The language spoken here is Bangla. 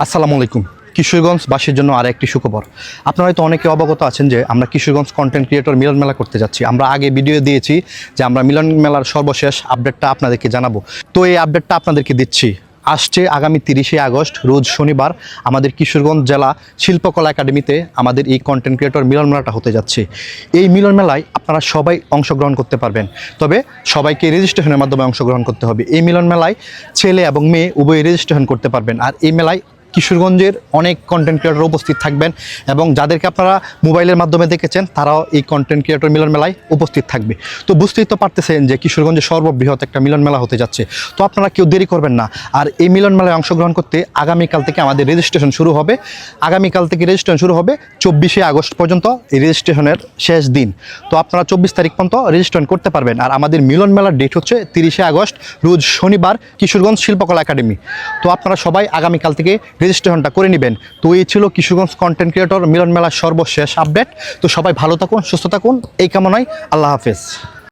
আসসালামু আলাইকুম। কিশোরগঞ্জবাসীর জন্য আর একটি সুখবর। আপনারা হয়তো অনেকে অবগত আছেন যে আমরা কিশোরগঞ্জ কন্টেন্ট ক্রিয়েটর মিলন মেলা করতে যাচ্ছি। আমরা আগে ভিডিও দিয়েছি যে আমরা মিলন মেলার সর্বশেষ আপডেটটা আপনাদেরকে জানাবো। তো এই আপডেটটা আপনাদেরকে দিচ্ছি। আসছে আগামী 30শে আগস্ট রোজ শনিবার আমাদের কিশোরগঞ্জ জেলা শিল্পকলা একাডেমিতে আমাদের এই কন্টেন্ট ক্রিয়েটর মিলন মেলাটা হতে যাচ্ছে। এই মিলন মেলায় আপনারা সবাই অংশগ্রহণ করতে পারবেন, তবে সবাইকে রেজিস্ট্রেশনের মাধ্যমে অংশগ্রহণ করতে হবে। এই মিলন মেলায় ছেলে এবং মেয়ে উভয়ই রেজিস্ট্রেশন করতে পারবেন। আর এই মেলায় কিশোরগঞ্জের অনেক কন্টেন্ট ক্রিয়েটর উপস্থিত থাকবেন এবং যাদেরকে আপনারা মোবাইলের মাধ্যমে দেখেছেন তারাও এই কন্টেন্ট ক্রিয়েটর মিলন মেলায় উপস্থিত থাকবে। তো বুঝতেই তো পারতেছেন যে কিশোরগঞ্জের সর্ববৃহৎ একটা মিলন মেলা হতে যাচ্ছে। তো আপনারা কেউ দেরি করবেন না। আর এই মিলন মেলায় অংশগ্রহণ করতে আগামীকাল থেকে আমাদের রেজিস্ট্রেশন শুরু হবে। আগামীকাল থেকে রেজিস্ট্রেশন শুরু হবে 24শে আগস্ট পর্যন্ত, এই রেজিস্ট্রেশনের শেষ দিন। তো আপনারা 24 তারিখ পর্যন্ত রেজিস্ট্রেশন করতে পারবেন। আর আমাদের মিলন মেলার ডেট হচ্ছে 30শে আগস্ট রোজ শনিবার, কিশোরগঞ্জ শিল্পকলা একাডেমি। তো আপনারা সবাই আগামীকাল থেকে রেজিস্ট্রেশনটা করে নেবেন। তো এই ছিল কিশোরগঞ্জ কন্টেন্ট ক্রিয়েটর মিলন মেলার সর্বশেষ আপডেট। তো সবাই ভালো থাকুন, সুস্থ থাকুন, এই কামনায় আল্লাহ হাফেজ।